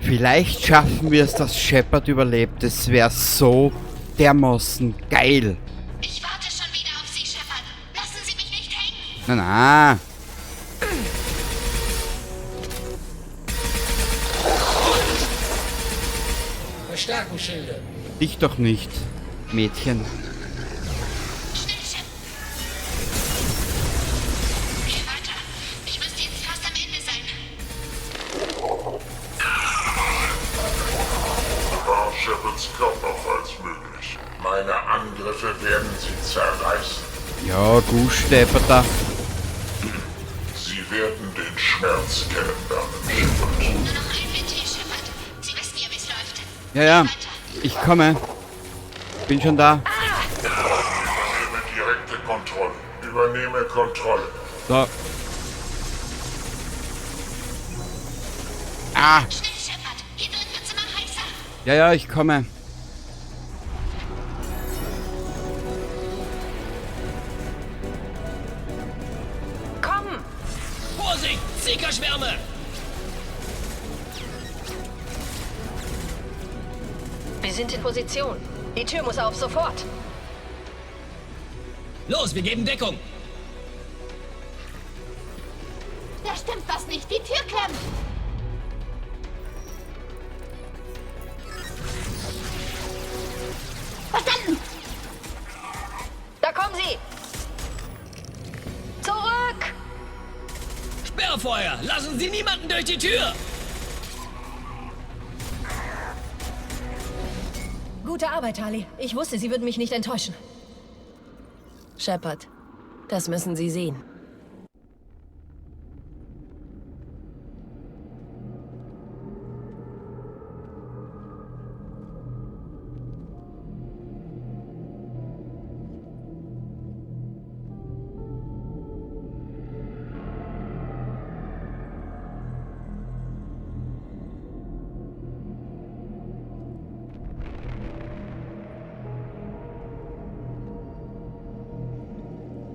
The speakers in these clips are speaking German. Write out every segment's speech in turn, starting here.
Vielleicht schaffen wir es, dass Shepard überlebt. Das wäre so dermaßen geil. Ich warte schon wieder auf Sie, Shepard. Lassen Sie mich nicht hängen. Na na. Verstärken Schilde. Dich doch nicht, Mädchen. Schnell, Shepard. Okay, weiter. Ich müsste jetzt fast am Ende sein. War Shepards Körper falls möglich. Meine Angriffe werden sie zerreißen. Ja, gut, Stepper. Sie werden den Schmerz kennenlernen, Shepard. Nur noch ein Ventil, Shepard. Sie wissen ja, wie es läuft. Ja, Weiter. ich komme. Bin schon da. Übernehme direkte Kontrolle. Übernehme Kontrolle. So. Ah, Schnell, Shepard. Hier drin wird's immer heißer. ja, ich komme. Komm! Vorsicht! Seekerschwärme! Wir sind in Position. Die Tür muss auf, sofort. Los, wir geben Deckung! Da stimmt was nicht. Die Tür klemmt. Verstanden. Da kommen sie! Zurück! Sperrfeuer! Lassen Sie niemanden durch die Tür! Gute Arbeit, Tali. Ich wusste, Sie würden mich nicht enttäuschen. Shepard, das müssen Sie sehen.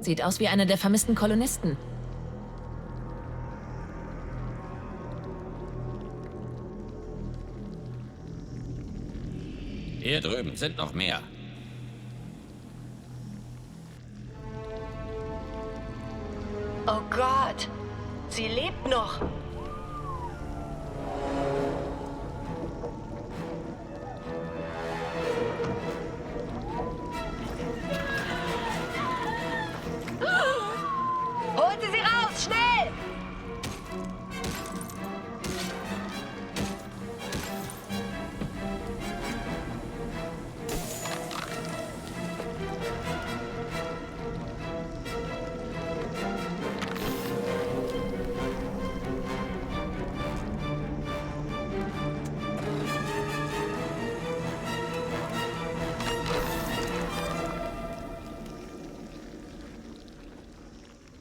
Sieht aus wie einer der vermissten Kolonisten. Hier drüben sind noch mehr. Oh Gott! Sie lebt noch! Holen Sie sie raus! Schnell!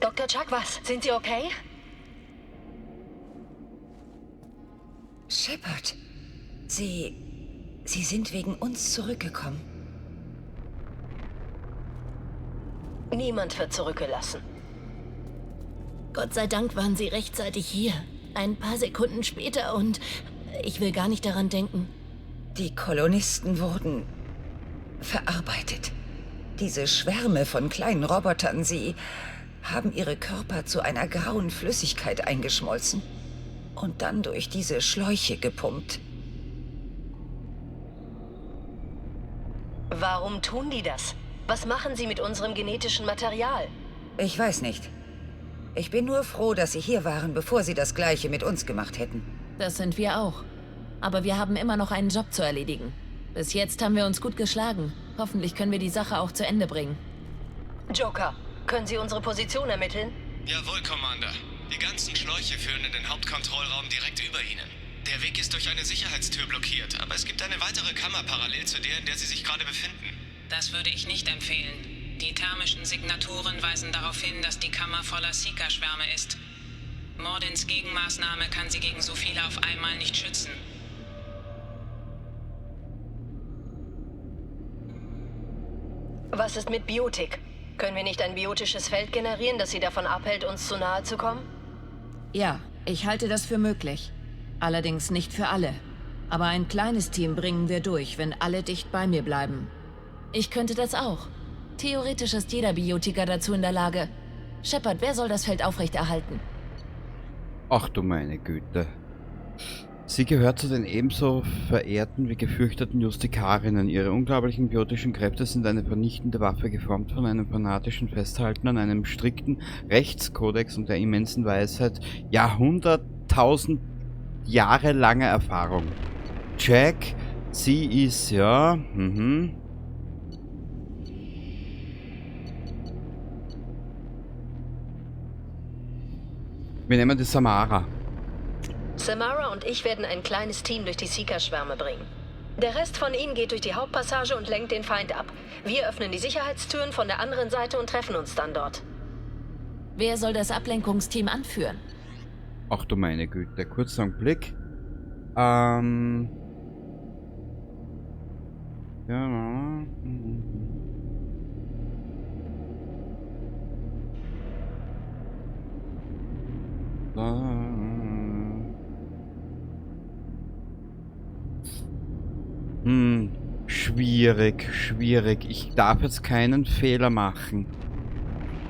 Dr. Chakwas, sind Sie okay? Shepard, Sie sind wegen uns zurückgekommen. Niemand wird zurückgelassen. Gott sei Dank waren Sie rechtzeitig hier. Ein paar Sekunden später und ich will gar nicht daran denken. Die Kolonisten wurden verarbeitet. Diese Schwärme von kleinen Robotern, sie haben ihre Körper zu einer grauen Flüssigkeit eingeschmolzen und dann durch diese Schläuche gepumpt. Warum tun die das? Was machen sie mit unserem genetischen Material? Ich weiß nicht. Ich bin nur froh, dass Sie hier waren, bevor Sie das Gleiche mit uns gemacht hätten. Das sind wir auch. Aber wir haben immer noch einen Job zu erledigen. Bis jetzt haben wir uns gut geschlagen. Hoffentlich können wir die Sache auch zu Ende bringen. Joker, können Sie unsere Position ermitteln? Jawohl, Commander. Die ganzen Schläuche führen in den Hauptkontrollraum direkt über Ihnen. Der Weg ist durch eine Sicherheitstür blockiert, aber es gibt eine weitere Kammer parallel zu der, in der Sie sich gerade befinden. Das würde ich nicht empfehlen. Die thermischen Signaturen weisen darauf hin, dass die Kammer voller Seeker-Schwärme ist. Mordins Gegenmaßnahme kann sie gegen so viele auf einmal nicht schützen. Was ist mit Biotik? Können wir nicht ein biotisches Feld generieren, das sie davon abhält, uns zu nahe zu kommen? Ja, ich halte das für möglich. Allerdings nicht für alle. Aber ein kleines Team bringen wir durch, wenn alle dicht bei mir bleiben. Ich könnte das auch. Theoretisch ist jeder Biotiker dazu in der Lage. Shepard, wer soll das Feld aufrechterhalten? Ach du meine Güte. Sie gehört zu den ebenso verehrten wie gefürchteten Justikarinnen. Ihre unglaublichen biotischen Kräfte sind eine vernichtende Waffe, geformt von einem fanatischen Festhalten an einem strikten Rechtskodex und der immensen Weisheit jahrhunderttausend Jahre langer Erfahrung. Jack, sie ist ja... Wir nehmen die Samara. Samara und ich werden ein kleines Team durch die Seeker-Schwärme bringen. Der Rest von ihnen geht durch die Hauptpassage und lenkt den Feind ab. Wir öffnen die Sicherheitstüren von der anderen Seite und treffen uns dann dort. Wer soll das Ablenkungsteam anführen? Ach du meine Güte, kurzer Blick. Ja. Schwierig. Ich darf jetzt keinen Fehler machen.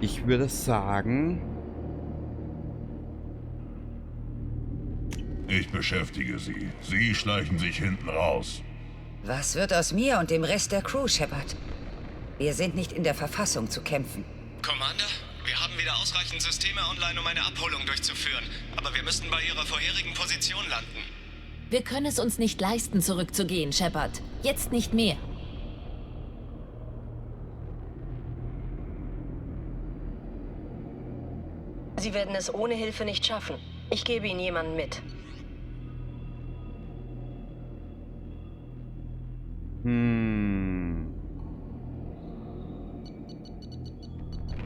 Ich würde sagen... Ich beschäftige Sie. Sie schleichen sich hinten raus. Was wird aus mir und dem Rest der Crew, Shepard? Wir sind nicht in der Verfassung zu kämpfen. Commander, wir haben wieder ausreichend Systeme online, um eine Abholung durchzuführen. Aber wir müssten bei Ihrer vorherigen Position landen. Wir können es uns nicht leisten, zurückzugehen, Shepard. Jetzt nicht mehr. Sie werden es ohne Hilfe nicht schaffen. Ich gebe Ihnen jemanden mit.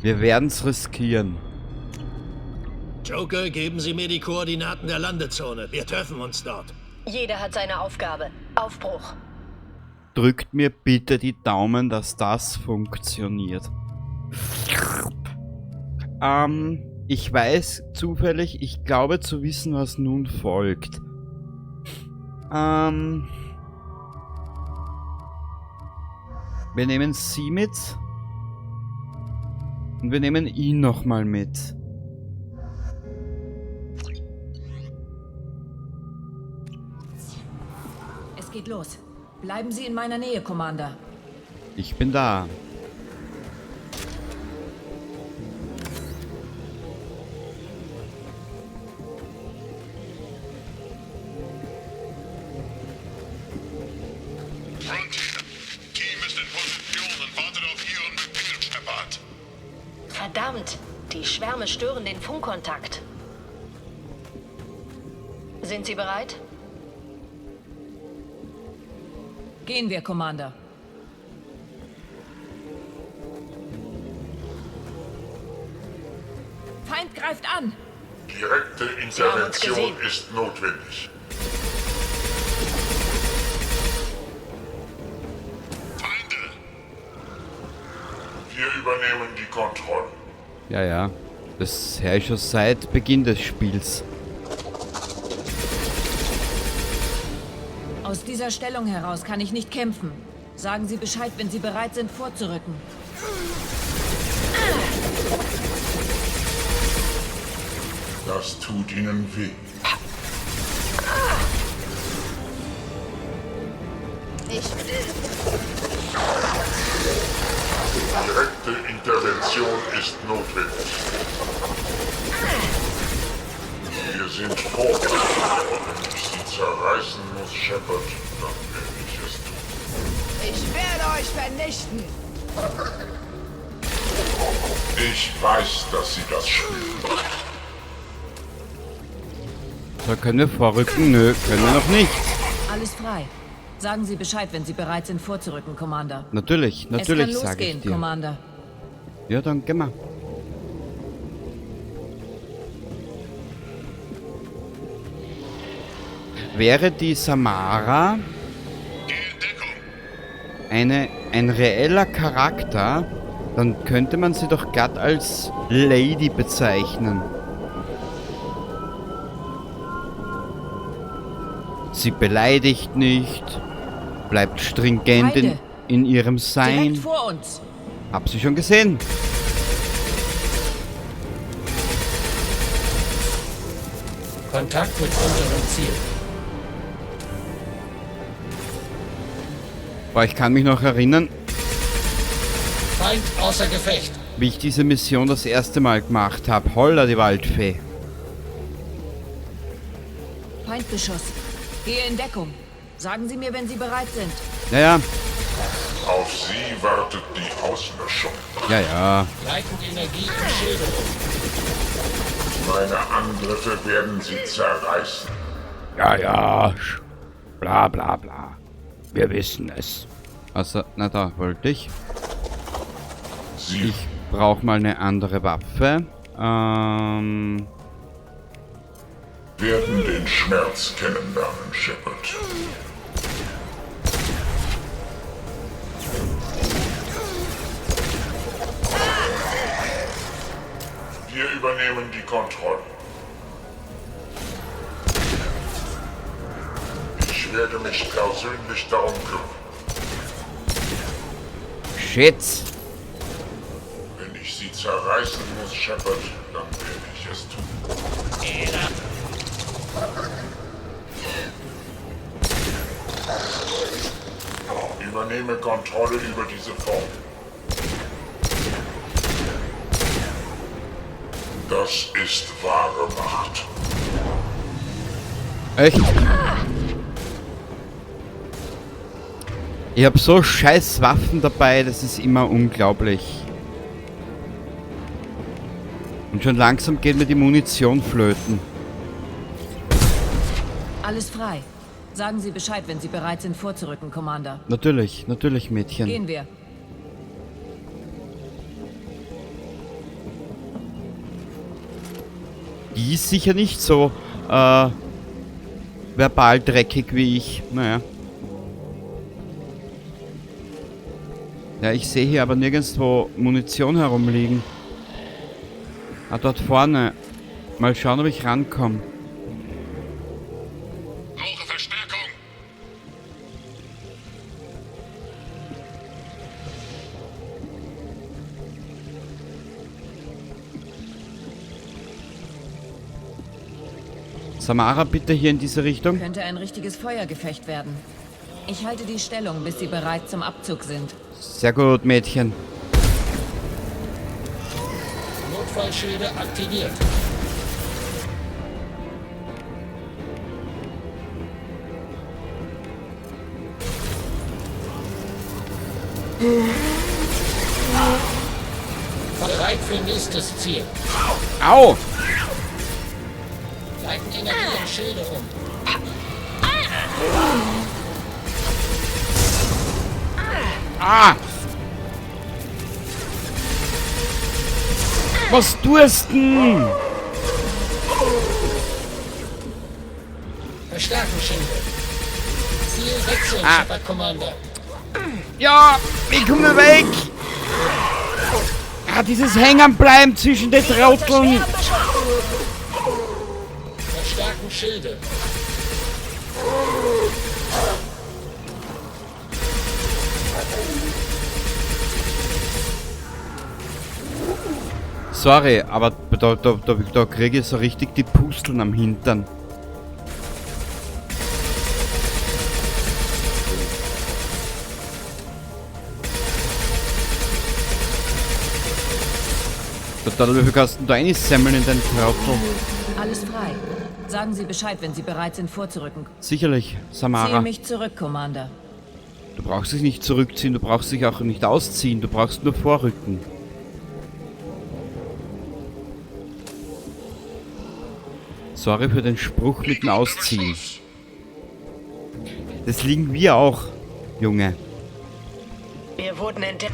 Wir werden's riskieren. Joker, geben Sie mir die Koordinaten der Landezone. Wir treffen uns dort. Jeder hat seine Aufgabe. Aufbruch. Drückt mir bitte die Daumen, dass das funktioniert. Ich weiß zufällig, ich glaube zu wissen, was nun folgt. Wir nehmen sie mit. Und wir nehmen ihn nochmal mit. Es geht los. Bleiben Sie in meiner Nähe, Commander. Ich bin da. Frontier. Team ist in Position und wartet auf Ihren Befehl, Shepard. Verdammt! Die Schwärme stören den Funkkontakt. Sind Sie bereit? Gehen wir, Commander. Feind greift an! Direkte Intervention ist notwendig. Feinde! Wir übernehmen die Kontrolle. Ja. Das höre ich schon seit Beginn des Spiels. Aus dieser Stellung heraus kann ich nicht kämpfen. Sagen Sie Bescheid, wenn Sie bereit sind, vorzurücken. Das tut Ihnen weh. Direkte Intervention ist notwendig. Wir sind vorbereitet. Wenn ich Sie zerreißen muss, Shepard, dann werde ich es tun. Ich werde euch vernichten! Ich weiß, dass Sie das spüren. So, können wir vorrücken? Nö, können wir noch nicht. Alles frei. Sagen Sie Bescheid, wenn Sie bereit sind, vorzurücken, Commander. Natürlich, Es kann sage ich losgehen, dir. Commander. Ja, dann gehen wir. Wäre die Samara ein reeller Charakter, dann könnte man sie doch glatt als Lady bezeichnen. Sie beleidigt nicht. Bleibt stringent in ihrem Sein. Direkt vor uns. Hab sie schon gesehen. Kontakt mit unserem Ziel. Boah, ich kann mich noch erinnern, Feind außer Gefecht. wie ich diese Mission das erste Mal gemacht habe. Holla, die Waldfee. Feindbeschuss. Gehe in Deckung. Sagen Sie mir, wenn Sie bereit sind. Ja. Auf sie wartet die Auslöschung. Ja. Leiten Energie in Schilde um. Meine Angriffe werden sie zerreißen. Ja. Bla bla bla. Wir wissen es. Also, na da wollte ich. Sie Ich brauche mal eine andere Waffe. werden den Schmerz kennenlernen, Shepard. Wir übernehmen die Kontrolle. Ich werde mich persönlich darum kümmern. Shit. Wenn ich sie zerreißen muss, Shepard, dann werde ich es tun. Übernehme Kontrolle über diese Form. Das ist wahre Macht. Echt? Ich habe so scheiß Waffen dabei, das ist immer unglaublich. Und schon langsam geht mir die Munition flöten. Alles frei. Sagen Sie Bescheid, wenn Sie bereit sind, vorzurücken, Commander. Natürlich, Mädchen. Gehen wir. Die ist sicher nicht so verbal dreckig wie ich. Naja. Ja, ich sehe hier aber nirgendwo Munition herumliegen. Ah, dort vorne. Mal schauen, ob ich rankomme. Brauche Verstärkung. Samara, bitte hier in diese Richtung. Könnte ein richtiges Feuergefecht werden. Ich halte die Stellung, bis Sie bereit zum Abzug sind. Sehr gut, Mädchen. Notfallschilde aktiviert. Bereit für nächstes Ziel. Au! Leiten Energie in Schilde um. Ah! Was tust du? Verstärken Schilde. Ziel wechseln, Shepard Commander. Ja, wie kommen wir weg? Ah, dieses Hängenbleiben zwischen den Trotteln. Verstärken Schilde. Sorry, aber da kriege ich so richtig die Pusteln am Hintern. Wie viel kannst du da einsemmeln in den Trottel? Alles frei. Sagen Sie Bescheid, wenn Sie bereit sind, vorzurücken. Sicherlich, Samara. Ziehe mich zurück, Commander. Du brauchst dich nicht zurückziehen, du brauchst dich auch nicht ausziehen, du brauchst nur vorrücken. Sorry für den Spruch mit dem Ausziehen. Das liegen wir auch, Junge. Wir wurden entdeckt.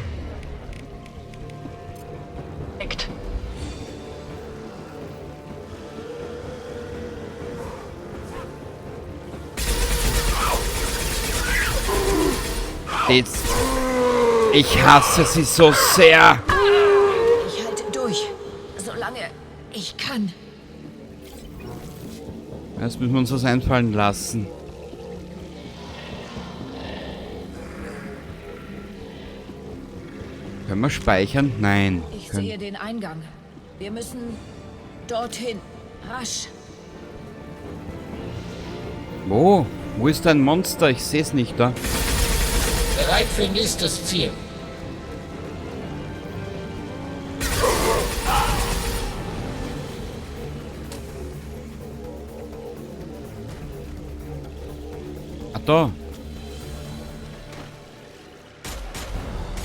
Jetzt. Ich hasse sie so sehr. Ich halte durch, solange ich kann. Jetzt müssen wir uns was einfallen lassen. Können wir speichern? Nein. Ich sehe den Eingang. Wir müssen dorthin. Rasch. Wo? Wo ist ein Monster? Ich sehe es nicht da. Bereit für nächstes Ziel. Ah, da.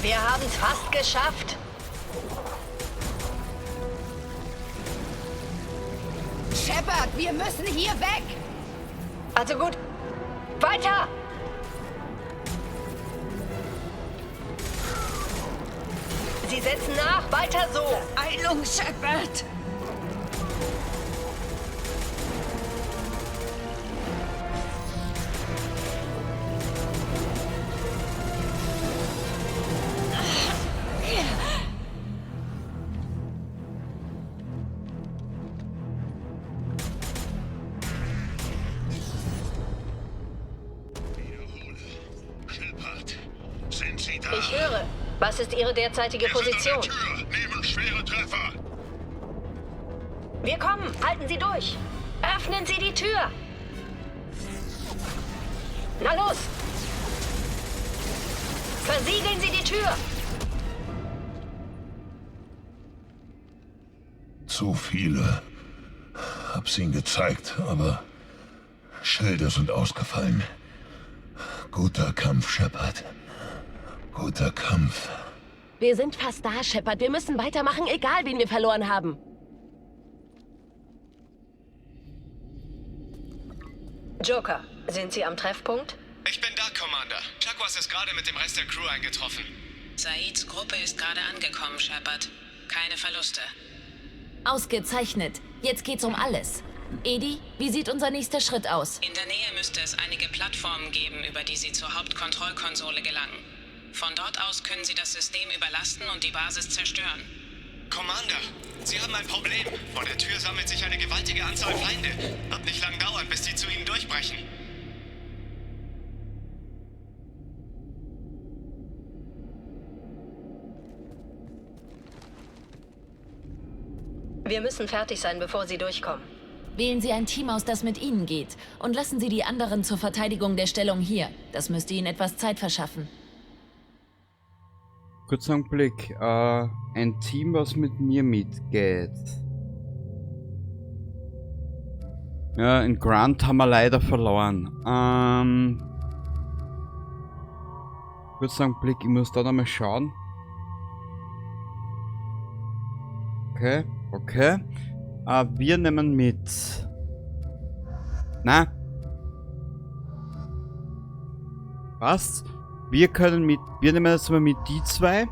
Wir haben es fast geschafft. Shepard, wir müssen hier weg! Also gut. Weiter! Sie setzen nach. Weiter so. Eilung, Shepard! Sind Sie da? Ich höre. Was ist Ihre derzeitige Position? Wir sind an der Tür. Nehmen schwere Treffer. Wir kommen. Halten Sie durch. Öffnen Sie die Tür. Na los. Versiegeln Sie die Tür. Zu viele. Hab's Ihnen gezeigt, aber Schilde sind ausgefallen. Guter Kampf, Shepard. Guter Kampf. Wir sind fast da, Shepard. Wir müssen weitermachen, egal wen wir verloren haben. Joker, sind Sie am Treffpunkt? Ich bin da, Commander. Chakwas ist gerade mit dem Rest der Crew eingetroffen. Saids Gruppe ist gerade angekommen, Shepard. Keine Verluste. Ausgezeichnet. Jetzt geht's um alles. Edi, wie sieht unser nächster Schritt aus? In der Nähe müsste es einige Plattformen geben, über die Sie zur Hauptkontrollkonsole gelangen. Von dort aus können Sie das System überlasten und die Basis zerstören. Commander, Sie haben ein Problem. Vor der Tür sammelt sich eine gewaltige Anzahl Feinde. Wird nicht lang dauern, bis sie zu Ihnen durchbrechen. Wir müssen fertig sein, bevor Sie durchkommen. Wählen Sie ein Team aus, das mit Ihnen geht. Und lassen Sie die anderen zur Verteidigung der Stellung hier. Das müsste Ihnen etwas Zeit verschaffen. Kurzer Augenblick. Ein Team, was mit mir mitgeht. Ja, in Grant haben wir leider verloren. Kurzer Augenblick, ich muss da nochmal schauen. Okay, okay. Wir nehmen mit. Na? Was? Wir können mit. Wir nehmen jetzt mal mit die zwei.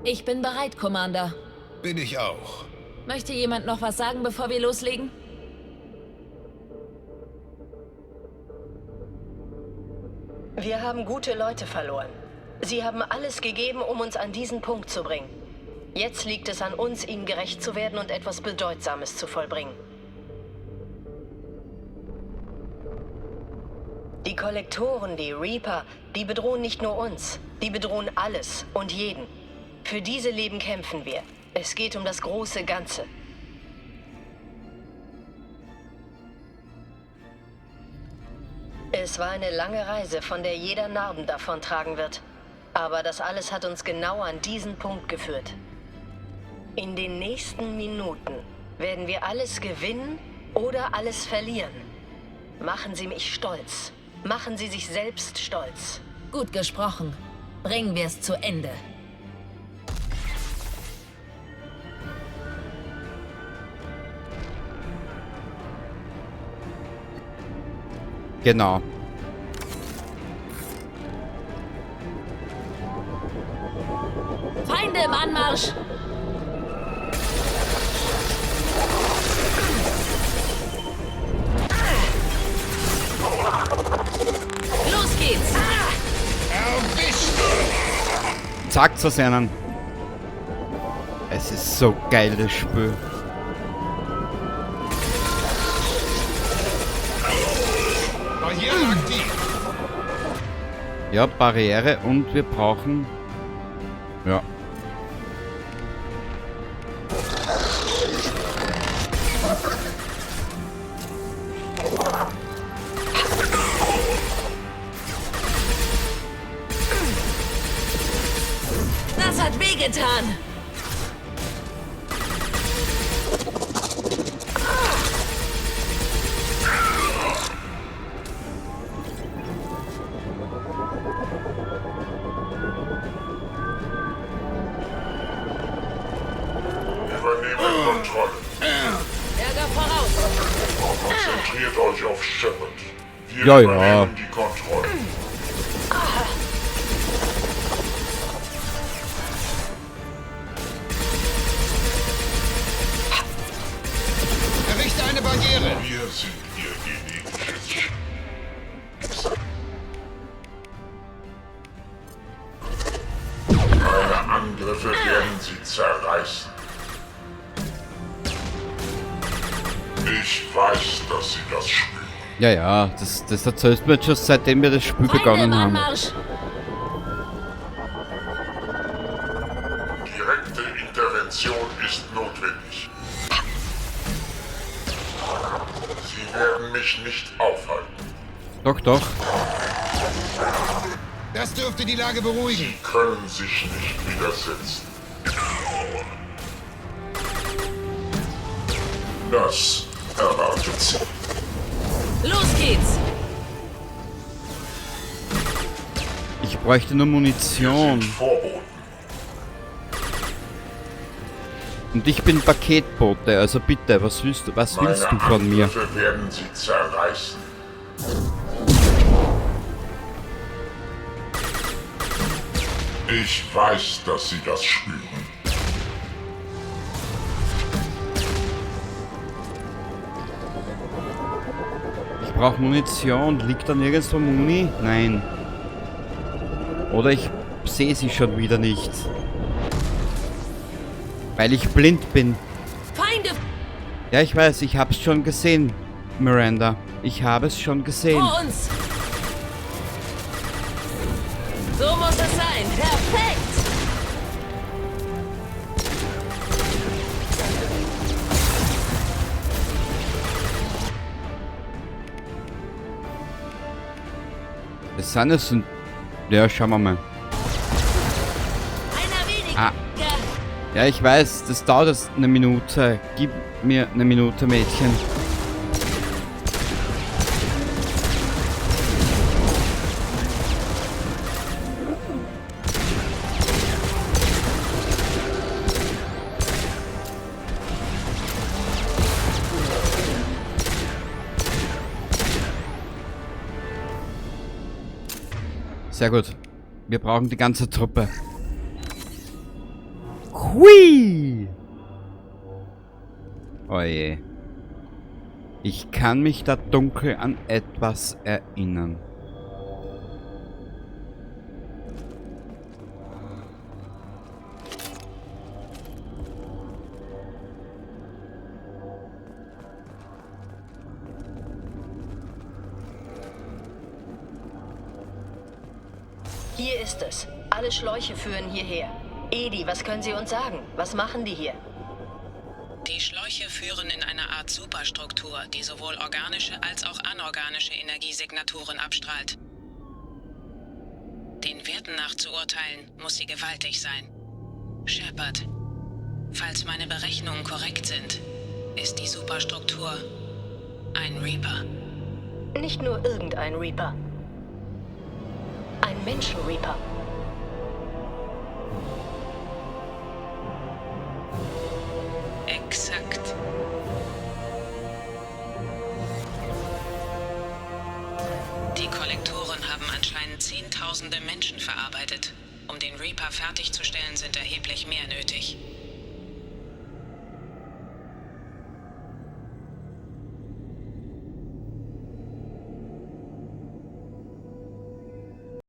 Ich bin bereit, Commander. Bin ich auch. Möchte jemand noch was sagen, bevor wir loslegen? Wir haben gute Leute verloren. Sie haben alles gegeben, um uns an diesen Punkt zu bringen. Jetzt liegt es an uns, ihnen gerecht zu werden und etwas Bedeutsames zu vollbringen. Die Kollektoren, die Reaper, die bedrohen nicht nur uns, die bedrohen alles und jeden. Für diese Leben kämpfen wir. Es geht um das große Ganze. Es war eine lange Reise, von der jeder Narben davontragen wird. Aber das alles hat uns genau an diesen Punkt geführt. In den nächsten Minuten werden wir alles gewinnen oder alles verlieren. Machen Sie mich stolz. Machen Sie sich selbst stolz. Gut gesprochen. Bringen wir es zu Ende. Genau. Feinde im Anmarsch! Los geht's! Sagt's es ihnen. Es ist so geil, das Spiel. Barriere aktiv. Ja, Barriere und wir brauchen... Ja. Das hat wehgetan. Übernehmt Kontrolle. Ärger voraus. Konzentriert euch auf Shepard. Wir Ja, übernehmen die Kontrolle. Errichte eine Barriere. Wir sind ihr genetisches Schicksal. Meine Angriffe werden sie zerreißen. Ich weiß, dass sie das spüren. Ja, ja, das erzählst du mir jetzt schon seitdem wir das Spiel begonnen haben. Direkte Intervention ist notwendig. Sie werden mich nicht aufhalten. Doch, doch. Das dürfte die Lage beruhigen. Sie können sich nicht widersetzen. Das erwartet sie. Los geht's! Ich bräuchte nur Munition. Vorboten. Und ich bin Paketbote, also bitte, was willst du von mir? Angriffe werden sie zerreißen. Ich weiß, dass sie das spüren. Ich brauche Munition. Liegt da nirgendwo Muni? Nein. Oder ich sehe sie schon wieder nicht. Weil ich blind bin. Feinde! Ja, ich weiß, ich hab's schon gesehen, Miranda. Ich habe es schon gesehen. Vor uns! So muss es sein. Perfekt! Das sind es und... Ja, schauen wir mal. Einer weniger! Ah. Ja, ich weiß, das dauert jetzt eine Minute. Gib mir eine Minute, Mädchen. Sehr gut. Wir brauchen die ganze Truppe. Hui! Oje. Ich kann mich da dunkel an etwas erinnern. Hier ist es. Alle Schläuche führen hierher. Edi, was können Sie uns sagen? Was machen die hier? Die Schläuche führen in eine Art Superstruktur, die sowohl organische als auch anorganische Energiesignaturen abstrahlt. Den Werten nach zu urteilen, muss sie gewaltig sein. Shepard, falls meine Berechnungen korrekt sind, ist die Superstruktur ein Reaper. Nicht nur irgendein Reaper. Ein Menschen-Reaper. Exakt. Die Kollektoren haben anscheinend Zehntausende Menschen verarbeitet. Um den Reaper fertigzustellen, sind erheblich mehr nötig.